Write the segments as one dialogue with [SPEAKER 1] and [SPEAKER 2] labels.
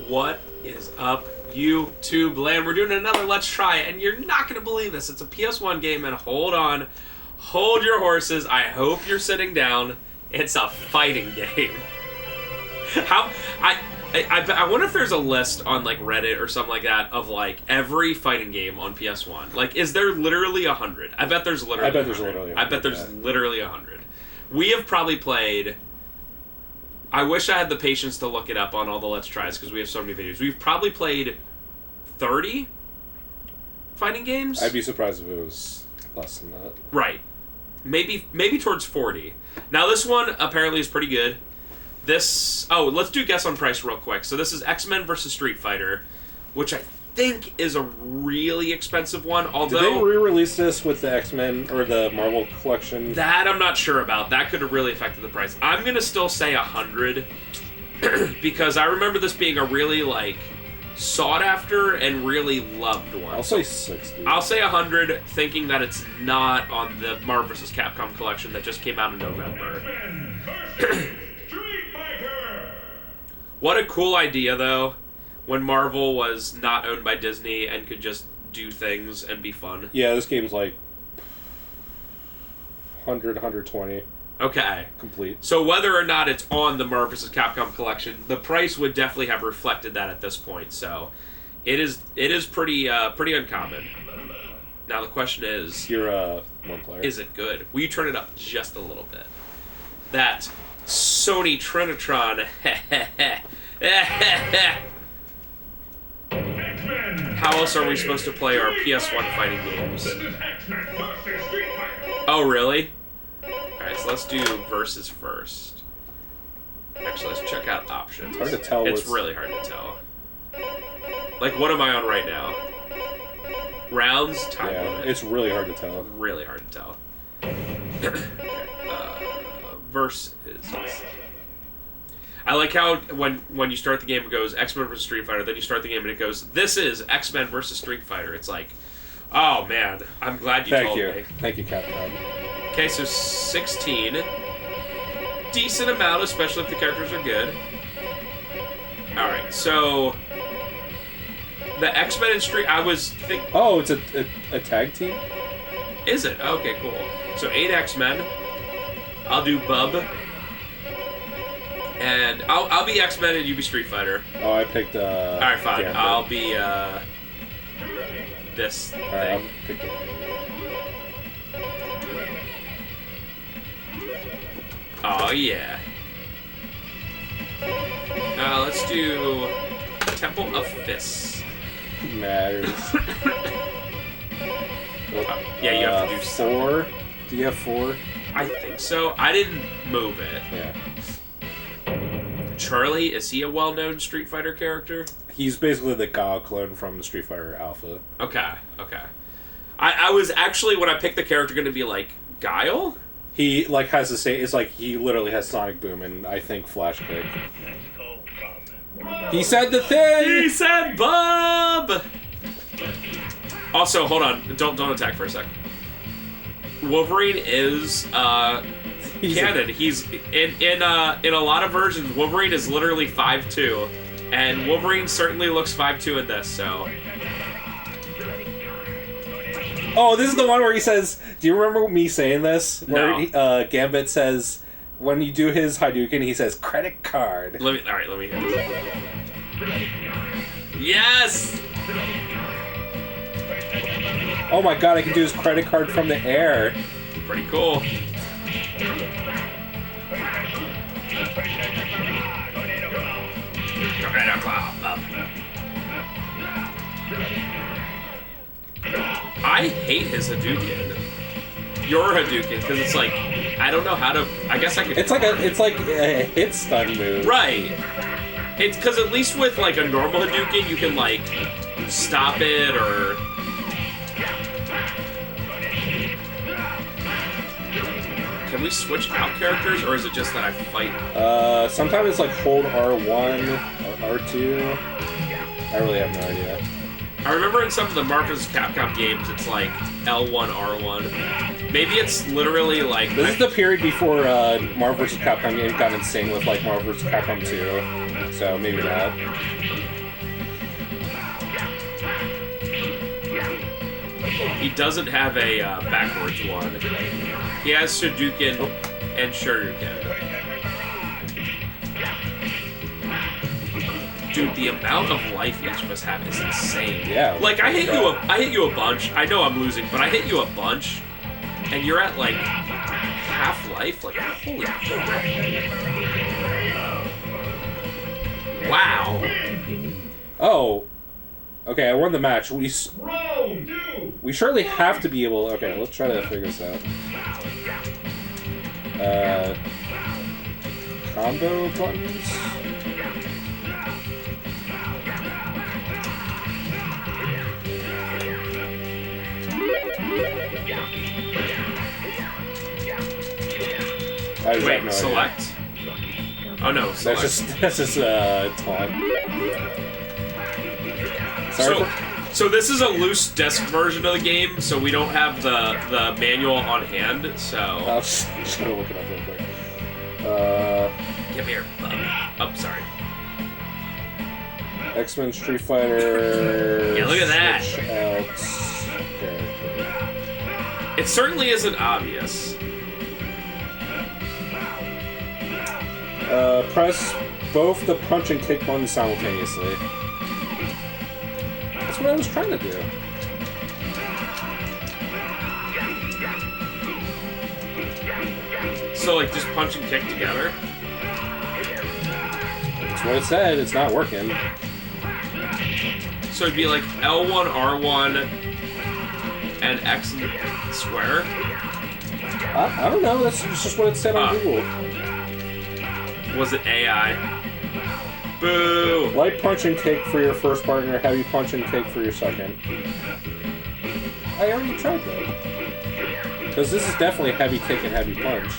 [SPEAKER 1] What is up, YouTube land? We're doing another Let's Try, and you're not going to believe this. It's a PS1 game, and hold on. Hold your horses. I hope you're sitting down. It's a fighting game. I wonder if there's a list on, like, Reddit or something like that of, like, every fighting game on PS1. Like, is there literally 100? I bet there's literally 100. I bet there's literally 100. We have probably played... I wish I had the patience to look it up on all the Let's Tries, because we have so many videos. We've probably played 30 fighting games?
[SPEAKER 2] I'd be surprised if it was less than that.
[SPEAKER 1] Right. Maybe towards 40. Now, this one apparently is pretty good. This... Oh, let's do guess on price real quick. So this is X-Men versus Street Fighter, which I think is a really expensive one, although...
[SPEAKER 2] Did they re-release this with the X-Men or the Marvel collection?
[SPEAKER 1] That I'm not sure about. That could have really affected the price. I'm going to still say 100 because I remember this being a really, like, sought-after and really loved one.
[SPEAKER 2] I'll say 60.
[SPEAKER 1] I'll say 100, thinking that it's not on the Marvel vs. Capcom collection that just came out in November. What a cool idea, though, when Marvel was not owned by Disney and could just do things and be fun.
[SPEAKER 2] Yeah, this game's like 100, 120.
[SPEAKER 1] Okay.
[SPEAKER 2] Complete.
[SPEAKER 1] So whether or not it's on the Marvel vs. Capcom collection, the price would definitely have reflected that at this point. So it is pretty uncommon. Now the question is...
[SPEAKER 2] You're one player.
[SPEAKER 1] Is it good? Will you turn it up just a little bit? That Sony Trinitron... How else are we supposed to play our PS1 fighting games? Oh, really? Alright, so let's do versus first. Actually, let's check out options.
[SPEAKER 2] It's hard to tell.
[SPEAKER 1] It's really hard to tell. Like, what am I on right now? Rounds? Time limit.
[SPEAKER 2] It's really hard to tell.
[SPEAKER 1] Really hard to tell. Okay. Versus... I like how when you start the game it goes X-Men vs. Street Fighter, then you start the game and it goes, this is X-Men vs. Street Fighter. It's like, oh man, I'm glad you told me.
[SPEAKER 2] Thank you, Capcom.
[SPEAKER 1] Okay, so 16. Decent amount, especially if the characters are good. Alright, so the X-Men and Street, I was thinking...
[SPEAKER 2] Oh, it's a tag team?
[SPEAKER 1] Is it? Okay, cool. So 8 X-Men. I'll do Bub. And I'll be X-Men and you be Street Fighter.
[SPEAKER 2] Oh, I picked
[SPEAKER 1] Alright, fine.
[SPEAKER 2] Gambit.
[SPEAKER 1] I'll be this thing.
[SPEAKER 2] I'll pick it.
[SPEAKER 1] Oh yeah. Let's do Temple of Fists.
[SPEAKER 2] Matters.
[SPEAKER 1] Yeah, you have to do
[SPEAKER 2] 4. Do you have 4?
[SPEAKER 1] I think so. I didn't move it.
[SPEAKER 2] Yeah.
[SPEAKER 1] Charlie, is he a well-known Street Fighter character?
[SPEAKER 2] He's basically the Guile clone from the Street Fighter Alpha.
[SPEAKER 1] Okay. I was actually, when I picked the character, going to be like, Guile?
[SPEAKER 2] He, like, has the same... It's like, he literally has Sonic Boom and, I think, Flash Kick. He said the thing!
[SPEAKER 1] He said Bob! Also, hold on. Don't attack for a sec. Wolverine is, canon. He's in a lot of versions. Wolverine is literally 5'2", and Wolverine certainly looks 5'2" in this. So.
[SPEAKER 2] Oh, this is the one where he says. Do you remember me saying this? Where
[SPEAKER 1] No.
[SPEAKER 2] Gambit says when you do his Hadouken, he says credit card.
[SPEAKER 1] Let me hear this. Yes.
[SPEAKER 2] Oh my god! I can do his credit card from the air.
[SPEAKER 1] Pretty cool. I hate his Hadouken. Your Hadouken, because it's like, I don't know how to. I guess I could.
[SPEAKER 2] It's like a hit stun move.
[SPEAKER 1] Right. It's because at least with like a normal Hadouken, you can like stop it or. Can we switch out characters, or is it just that I fight?
[SPEAKER 2] Sometimes it's like hold R1 or R2. I really have no idea.
[SPEAKER 1] I remember in some of the Marvel vs. Capcom games, it's like L1, R1. Maybe it's literally like...
[SPEAKER 2] This is the period before Marvel vs. Capcom games got insane with like Marvel vs. Capcom 2. so maybe not.
[SPEAKER 1] He doesn't have a backwards one. He has Shoryuken and Shoryuken. Dude, the amount of life each of us have is insane.
[SPEAKER 2] Yeah.
[SPEAKER 1] Like I hit you a bunch. I know I'm losing, but I hit you a bunch, and you're at like half life. Like holy crap! Wow.
[SPEAKER 2] Oh. Okay, I won the match. We surely have to be able. Okay, let's try to figure this out. Combo buttons.
[SPEAKER 1] Wait, no select? Oh no, select.
[SPEAKER 2] That's just taunt.
[SPEAKER 1] So this is a loose disc version of the game, so we don't have the manual on hand, so...
[SPEAKER 2] I'll just look it up real quick.
[SPEAKER 1] Come here, bub. Oh, sorry.
[SPEAKER 2] X-Men Street Fighter...
[SPEAKER 1] Yeah, look at that!
[SPEAKER 2] Okay.
[SPEAKER 1] It certainly isn't obvious.
[SPEAKER 2] Press both the punch and kick buttons simultaneously. That's what I was trying to do.
[SPEAKER 1] So, like, just punch and kick together?
[SPEAKER 2] That's what it said. It's not working.
[SPEAKER 1] So it'd be like L1, R1, and X square?
[SPEAKER 2] I don't know. That's just what it said on Google.
[SPEAKER 1] Was it AI? Boo!
[SPEAKER 2] Light punch and kick for your first partner, heavy punch and kick for your second. I already tried that. Because this is definitely heavy kick and heavy punch.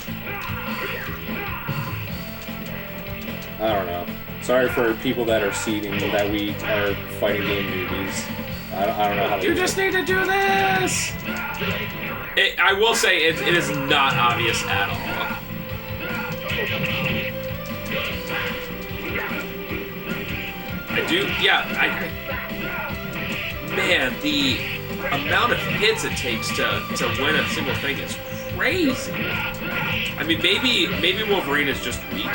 [SPEAKER 2] I don't know. Sorry for people that are seeding that we are fighting game newbies. I don't know how to do it.
[SPEAKER 1] You just need to do this! I will say, it is not obvious at all. Man, the amount of hits it takes to win a single thing is crazy. I mean, maybe Wolverine is just weak.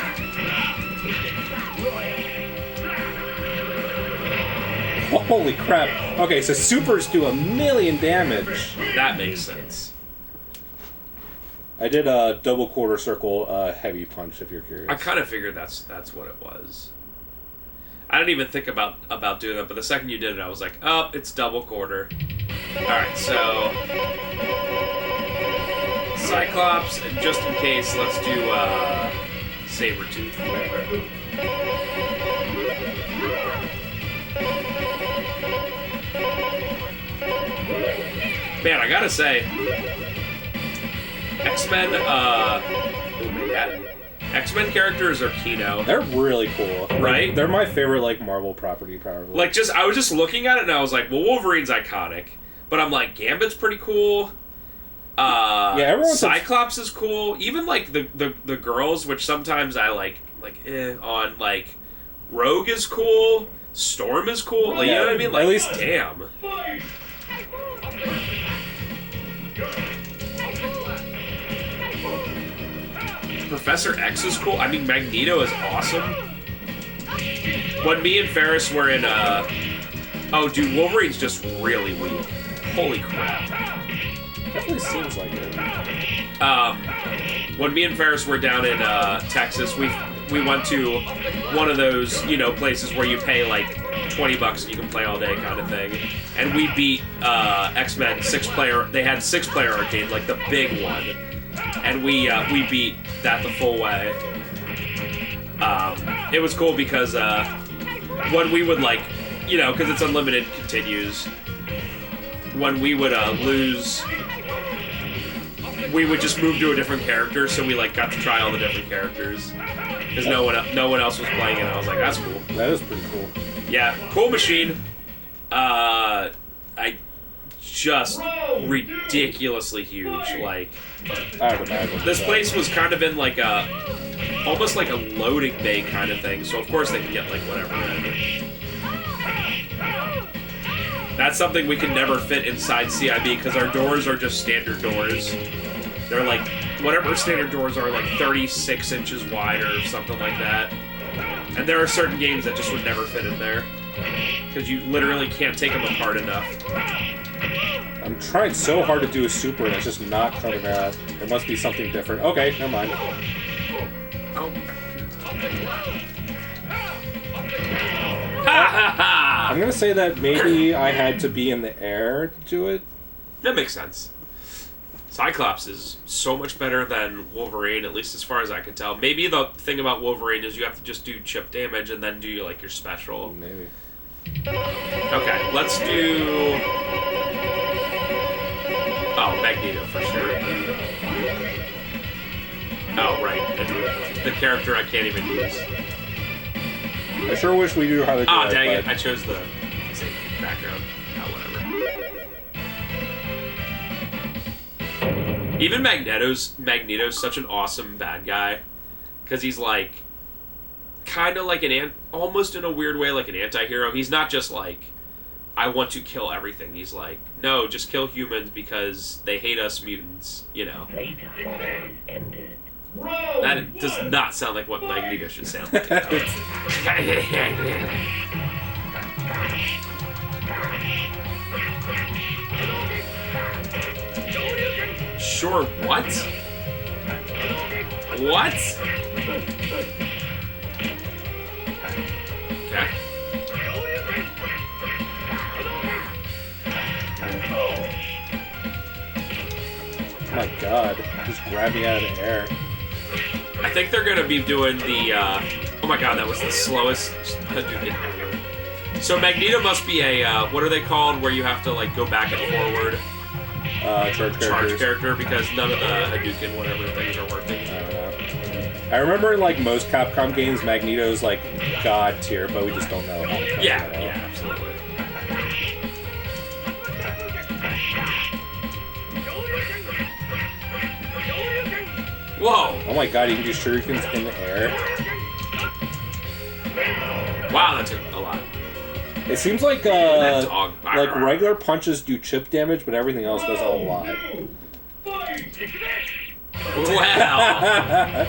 [SPEAKER 2] Holy crap. Okay, so supers do 1,000,000 damage.
[SPEAKER 1] That makes sense.
[SPEAKER 2] I did a double quarter circle heavy punch, if you're curious.
[SPEAKER 1] I kind of figured that's what it was. I didn't even think about doing that, but the second you did it, I was like, oh, it's double quarter. Alright, so... Cyclops, and just in case, let's do Sabretooth. Man, I gotta say, X-Men, X-Men characters are Kino.
[SPEAKER 2] They're really cool.
[SPEAKER 1] Right?
[SPEAKER 2] Like, they're my favorite, like, Marvel property, probably.
[SPEAKER 1] Like, I was just looking at it and I was like, well, Wolverine's iconic. But I'm like, Gambit's pretty cool. Cyclops is cool. Even, like, the girls, which sometimes I on, like, Rogue is cool. Storm is cool. Like, you know what I mean? Like,
[SPEAKER 2] at least,
[SPEAKER 1] damn. Professor X is cool. I mean, Magneto is awesome. When me and Ferris were in, oh, dude, Wolverine's just really weak. Holy crap.
[SPEAKER 2] Definitely seems like it.
[SPEAKER 1] When me and Ferris were down in, Texas, we went to one of those, places where you pay, like, $20 and you can play all day kind of thing. And we beat, X-Men 6-player. They had 6-player arcade, like the big one. And we beat that the full way. It was cool because when we would because it's unlimited continues. When we would lose, we would just move to a different character. So we got to try all the different characters because no one else was playing it. I was like, that's cool.
[SPEAKER 2] That is pretty cool.
[SPEAKER 1] Yeah, cool machine. I just ridiculously huge. Like,
[SPEAKER 2] I would imagine.
[SPEAKER 1] This place was kind of in like almost like a loading bay kind of thing, so of course they can get like whatever. That's something we can never fit inside CiB because our doors are just standard doors. They're like, whatever standard doors are, like 36 inches wide or something like that. And there are certain games that just would never fit in there. Because you literally can't take them apart enough.
[SPEAKER 2] I'm trying so hard to do a super and it's just not coming out. There must be something different. Okay, never mind.
[SPEAKER 1] Oh. I'm
[SPEAKER 2] gonna say that maybe I had to be in the air to do it.
[SPEAKER 1] That makes sense. Cyclops is so much better than Wolverine, at least as far as I can tell. Maybe the thing about Wolverine is you have to just do chip damage and then do like your special.
[SPEAKER 2] Maybe.
[SPEAKER 1] Okay, let's do... Oh, Magneto for sure. Oh, right. The character I can't even use.
[SPEAKER 2] I sure wish we knew how to do
[SPEAKER 1] it. Dang it. I chose the same background. Oh, whatever. Even Magneto's such an awesome bad guy. Because he's like... kind of like almost in a weird way like an anti-hero. He's not just like, I want to kill everything. He's like, no, just kill humans because they hate us mutants, you know. That does not sound like what Magneto should sound like. Sure, what? What? Okay.
[SPEAKER 2] Oh my god, just grabbed me out of the air.
[SPEAKER 1] I think they're going to be doing the, oh my god, that was the slowest Hadouken ever. So Magneto must be a, what are they called, where you have to, like, go back and forward?
[SPEAKER 2] Charge
[SPEAKER 1] character, because none of the Hadouken whatever things are working.
[SPEAKER 2] I don't know. I remember in, like, most Capcom games, Magneto's, like, god tier, but we just don't know how to play
[SPEAKER 1] yeah, absolutely. Whoa!
[SPEAKER 2] Oh my god, you can do shurikens in the air.
[SPEAKER 1] Wow, that took a lot.
[SPEAKER 2] It seems like regular punches do chip damage, but everything else does a lot.
[SPEAKER 1] Wow!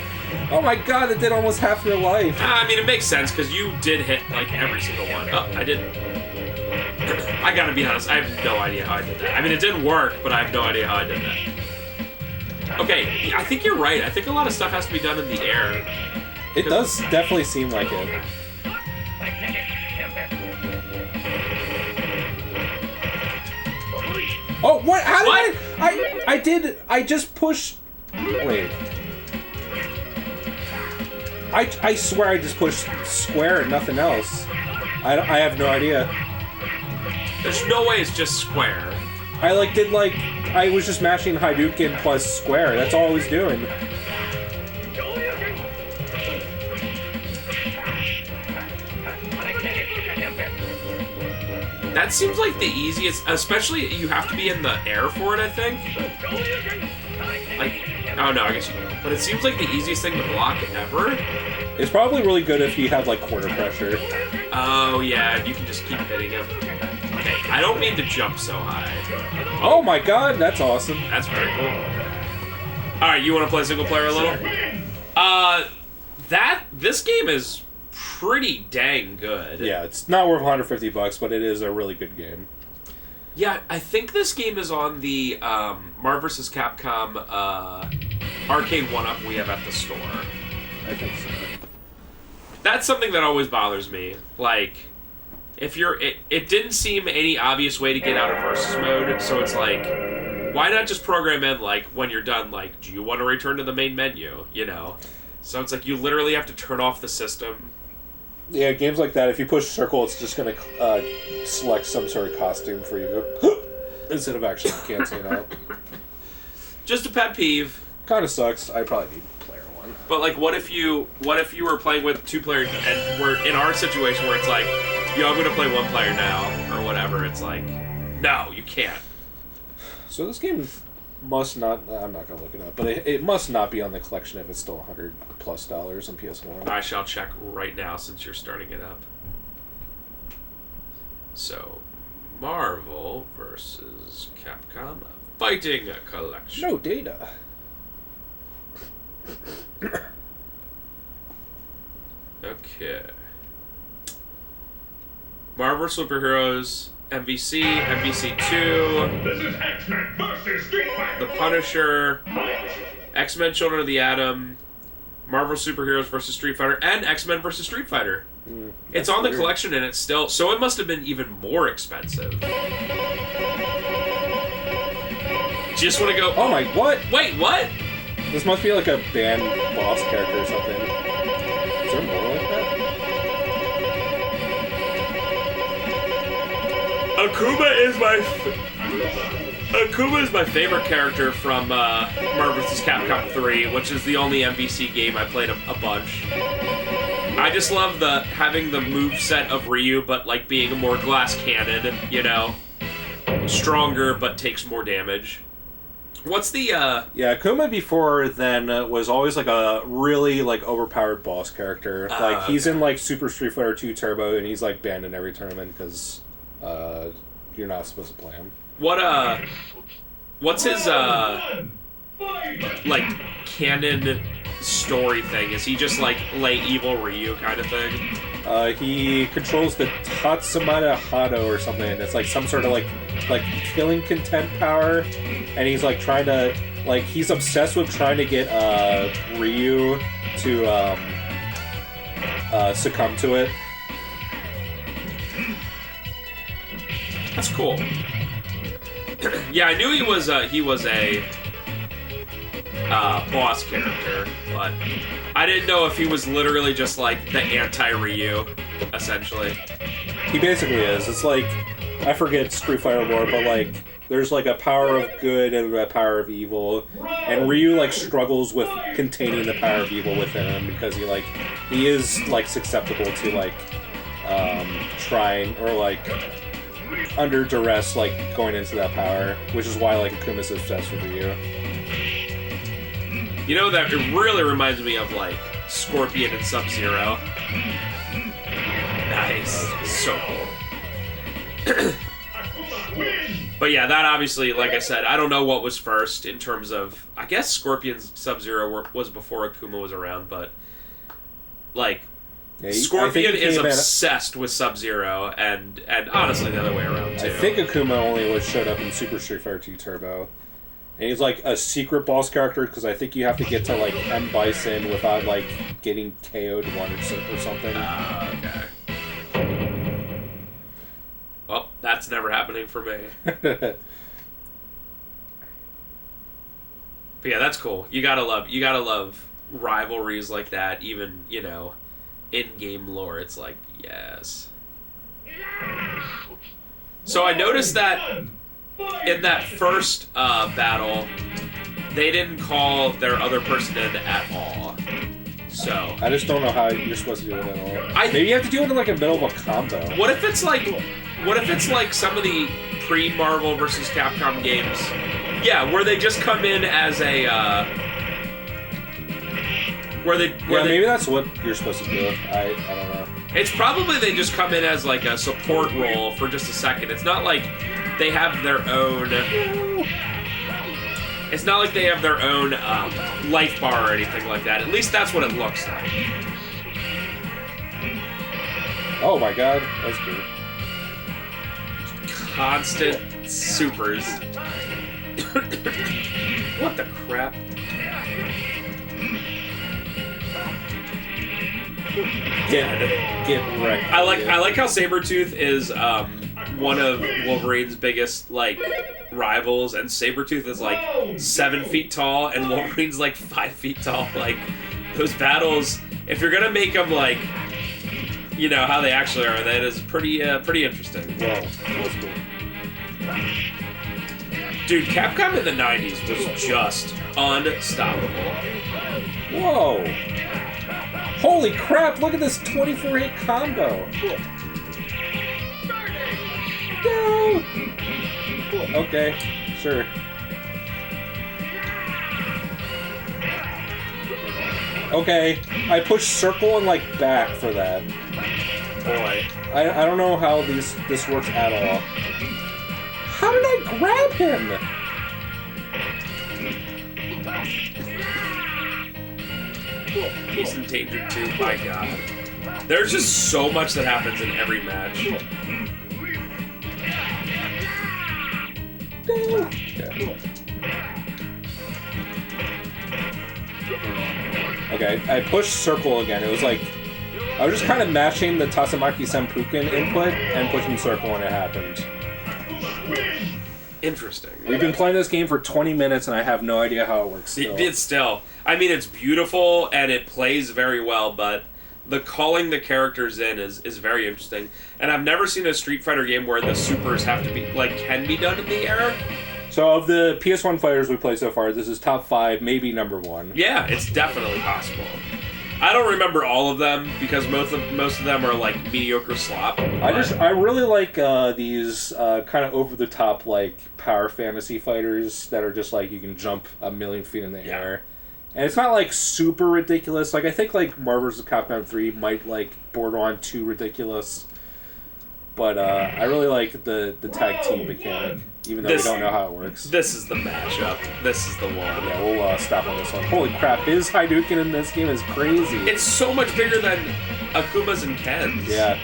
[SPEAKER 2] Oh my god, that did almost half your life.
[SPEAKER 1] I mean, it makes sense, because you did hit, like, every single one. Oh, I didn't. I gotta be honest, I have no idea how I did that. I mean, it did work, but I have no idea how I did that. Okay, I think you're right. I think a lot of stuff has to be done in the air.
[SPEAKER 2] It does definitely seem like it. Oh, what? How did I just pushed... Wait. I swear I just pushed square and nothing else. I have no idea.
[SPEAKER 1] There's no way it's just square.
[SPEAKER 2] I was just mashing Hadouken plus square. That's all I was doing.
[SPEAKER 1] That seems like the easiest, especially you have to be in the air for it, I think. Like, oh no, I guess you do. But it seems like the easiest thing to block ever.
[SPEAKER 2] It's probably really good if you have, like, quarter pressure.
[SPEAKER 1] Oh yeah, you can just keep hitting him. Okay, I don't mean to jump so high.
[SPEAKER 2] Oh my god, that's awesome.
[SPEAKER 1] That's very cool. Alright, you want to play single player a little? This game is pretty dang good.
[SPEAKER 2] Yeah, it's not worth $150, but it is a really good game.
[SPEAKER 1] Yeah, I think this game is on the Marvel vs. Capcom arcade 1-up we have at the store.
[SPEAKER 2] I think so.
[SPEAKER 1] That's something that always bothers me. Like, if you're... It didn't seem any obvious way to get out of versus mode, so it's like, why not just program in, like, when you're done, like, do you want to return to the main menu, you know? So it's like you literally have to turn off the system.
[SPEAKER 2] Yeah, games like that, if you push circle, it's just going to select some sort of costume for you instead of actually canceling out.
[SPEAKER 1] Just a pet peeve.
[SPEAKER 2] Kind of sucks. I probably need player one.
[SPEAKER 1] But like, what if you were playing with two players and we're in our situation where it's like, yo, I'm going to play one player now or whatever. It's like, no, you can't.
[SPEAKER 2] So this game must not... I'm not going to look it up, but it must not be on the collection if it's still $100+ on PS1.
[SPEAKER 1] I shall check right now since you're starting it up. So, Marvel versus Capcom Fighting Collection.
[SPEAKER 2] No data.
[SPEAKER 1] Okay. Marvel Superheroes, MVC, MVC2.
[SPEAKER 3] This is X-Men versus Street Fighter.
[SPEAKER 1] The Punisher, X-Men Children of the Atom, Marvel Superheroes versus Street Fighter, and X-Men versus Street Fighter. It's on the collection and it's still... So it must have been even more expensive. Just want to go...
[SPEAKER 2] Oh my... What?
[SPEAKER 1] Wait, what?
[SPEAKER 2] This must be like a band boss character or something. Is there more like that?
[SPEAKER 1] Akuma is my favorite character from Marvel vs. Capcom 3, which is the only MVC game I played a bunch. I just love having the moveset of Ryu, but like being a more glass cannon, you know? Stronger, but takes more damage. What's the,
[SPEAKER 2] Yeah, Akuma before then was always like a really like overpowered boss character. Like he's in like Super Street Fighter 2 Turbo, and he's like banned in every tournament because you're not supposed to play him.
[SPEAKER 1] What's his like canon story thing? Is he just like lay evil Ryu kind of thing?
[SPEAKER 2] He controls the Tatsumata Hado or something. It's like some sort of like killing content power, and he's like trying to he's obsessed with trying to get Ryu to succumb to it.
[SPEAKER 1] That's cool. Yeah, I knew he was a boss character, but I didn't know if he was literally just like the anti-Ryu, essentially.
[SPEAKER 2] He basically is. It's like, I forget Street Fighter lore, but like there's like a power of good and a power of evil, and Ryu like struggles with containing the power of evil within him because he is like susceptible to like trying or like under duress like going into that power, which is why like Akuma's obsessed with Ryu.
[SPEAKER 1] You know, that it really reminds me of like Scorpion and Sub-Zero. Nice. So cool. But yeah, that obviously, like I said, I don't know what was first in terms of... I guess Scorpion's Sub-Zero was before Akuma was around, but... Like, yeah, Scorpion is obsessed with Sub-Zero, and honestly the other way around, too.
[SPEAKER 2] I think Akuma only showed up in Super Street Fighter 2 Turbo. And he's like a secret boss character, because I think you have to get to like M. Bison without like getting KO'd one or something.
[SPEAKER 1] Okay. Well, that's never happening for me. But yeah, that's cool. You gotta love rivalries like that, even, you know, in-game lore. It's like, yes. So I noticed that in that first battle, they didn't call their other person in at all. So
[SPEAKER 2] I just don't know how you're supposed to do it at all. Maybe you have to do it in like the middle of a combo.
[SPEAKER 1] What if it's like some of the pre-Marvel vs. Capcom games? Yeah, where they just come in as a
[SPEAKER 2] maybe that's what you're supposed to do. I don't know.
[SPEAKER 1] It's probably they just come in as like a support role for just a second. It's not like they have their own... It's not like they have their own life bar or anything like that. At least that's what it looks like.
[SPEAKER 2] Oh my god, that's good.
[SPEAKER 1] Constant supers. What the crap?
[SPEAKER 2] Get wrecked.
[SPEAKER 1] I like how Sabretooth is one of Wolverine's biggest like rivals, and Sabretooth is like 7 feet tall and Wolverine's like 5 feet tall. Like, those battles, if you're gonna make them like, you know, how they actually are, that is pretty interesting.
[SPEAKER 2] Yeah, that's cool.
[SPEAKER 1] Dude, Capcom in the 90s was just unstoppable.
[SPEAKER 2] Whoa! Holy crap, look at this 24-hit combo! No! Okay, Sure. Okay, I pushed circle and, like, back for that.
[SPEAKER 1] Boy.
[SPEAKER 2] I don't know how this works at all. How did I grab him?
[SPEAKER 1] He's endangered too, my god. There's just so much that happens in every match.
[SPEAKER 2] Okay, I pushed circle again. It was like, I was just kind of matching the Tatsumaki Senpuken input and pushing circle when it happened.
[SPEAKER 1] Interesting.
[SPEAKER 2] We've been playing this game for 20 minutes and I have no idea how it works still.
[SPEAKER 1] It's still. I mean, it's beautiful and it plays very well, but the calling the characters in is very interesting. And I've never seen a Street Fighter game where the supers have to be, like, can be done in the air.
[SPEAKER 2] So of the PS1 fighters we played so far, this is top 5, maybe number 1.
[SPEAKER 1] Yeah, it's definitely possible. I don't remember all of them because most of them are like mediocre slop.
[SPEAKER 2] I really like these kind of over the top like power fantasy fighters that are just like you can jump a million feet in the air, and it's not like super ridiculous. Like I think like Marvel vs. Capcom 3 might like border on too ridiculous, but I really like the tag team mechanic. Even though we don't know how it works.
[SPEAKER 1] This is the matchup. This is the one.
[SPEAKER 2] Yeah, we'll stop on this one. Holy crap, his Hadouken in this game is crazy.
[SPEAKER 1] It's so much bigger than Akuma's and Ken's.
[SPEAKER 2] Yeah.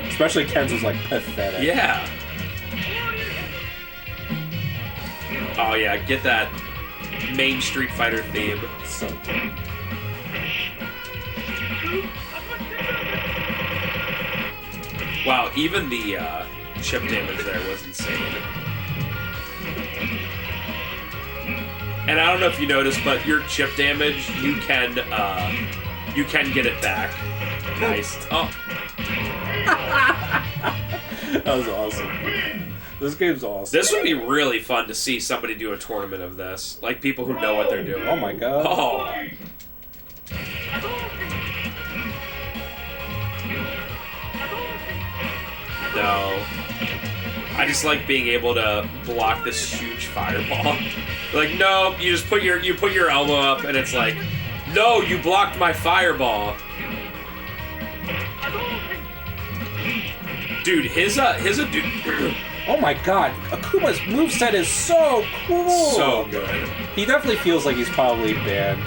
[SPEAKER 2] Especially Ken's was, like, pathetic.
[SPEAKER 1] Yeah. Oh, yeah, get that main Street Fighter theme.
[SPEAKER 2] So good.
[SPEAKER 1] Wow, even the chip damage there was insane. And I don't know if you noticed, but your chip damage, you can get it back. Nice. Oh.
[SPEAKER 2] That was awesome. This game's awesome.
[SPEAKER 1] This would be really fun to see somebody do a tournament of this. Like people who know what they're doing.
[SPEAKER 2] Oh my god.
[SPEAKER 1] Oh. No. I just like being able to block this huge fireball. Like, no, you just put your elbow up and it's like, no, you blocked my fireball. Dude, his dude.
[SPEAKER 2] Oh my god, Akuma's moveset is so cool.
[SPEAKER 1] So good.
[SPEAKER 2] He definitely feels like he's probably banned.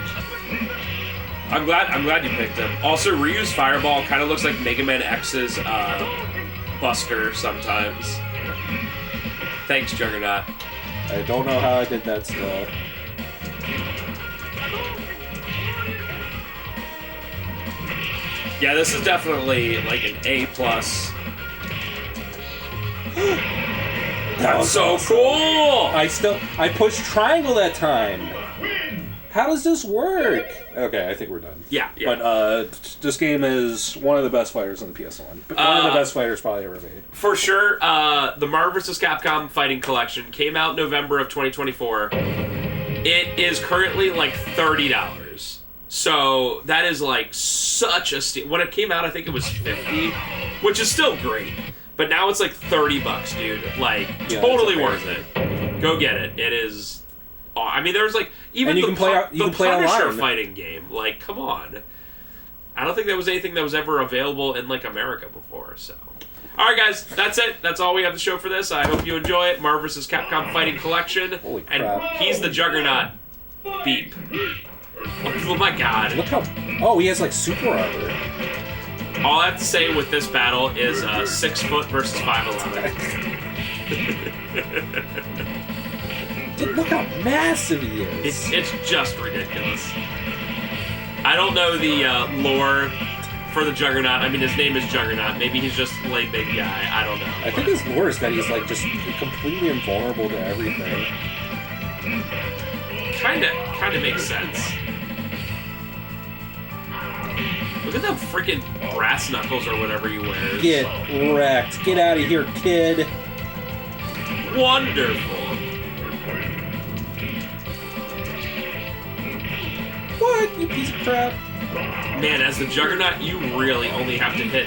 [SPEAKER 1] I'm glad you picked him. Also, Ryu's fireball kind of looks like Mega Man X's Buster sometimes. Thanks, Juggernaut.
[SPEAKER 2] I don't know how I did that still.
[SPEAKER 1] Yeah, this is definitely like an A+. That's so
[SPEAKER 2] awesome.
[SPEAKER 1] cool!
[SPEAKER 2] I pushed triangle that time. How does this work? Okay, I think we're done.
[SPEAKER 1] Yeah.
[SPEAKER 2] But this game is one of the best fighters on the PS1. One of the best fighters probably ever made.
[SPEAKER 1] For sure. The Marvel vs. Capcom Fighting Collection came out November of 2024. It is currently like $30. So that is like such a steal. When it came out, I think it was $50, which is still great. But now it's like $30, dude. Like,
[SPEAKER 2] yeah,
[SPEAKER 1] totally worth it. Go get it. It is... Oh, I mean, there's like... Even the Punisher fighting game. Like, come on. I don't think there was anything that was ever available in, like, America before, so... Alright, guys. That's it. That's all we have to show for this. I hope you enjoy it. Marvel vs. Capcom Fighting Collection.
[SPEAKER 2] Holy crap.
[SPEAKER 1] And he's the Juggernaut. Beep. Oh, my God.
[SPEAKER 2] Look how... Oh, he has, like, super armor.
[SPEAKER 1] All I have to say with this battle is 6 foot versus 5'11".
[SPEAKER 2] Dude, look how massive he is.
[SPEAKER 1] It's just ridiculous. I don't know the lore for the Juggernaut. I mean, his name is Juggernaut. Maybe he's just a lay big guy. I don't know.
[SPEAKER 2] I think his lore is that he's like just completely invulnerable to everything.
[SPEAKER 1] Kinda makes sense. Look at that freaking brass knuckles or whatever he wears.
[SPEAKER 2] Get wrecked. Get out of here, kid.
[SPEAKER 1] Wonderful.
[SPEAKER 2] What, you piece of crap?
[SPEAKER 1] Man, as the Juggernaut, you really only have to hit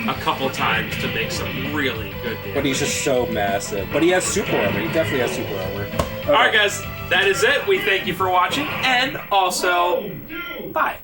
[SPEAKER 1] a couple times to make some really good damage.
[SPEAKER 2] But he's just so massive. But he has super armor. He definitely has super armor. Okay.
[SPEAKER 1] Alright guys, that is it. We thank you for watching, and also, bye.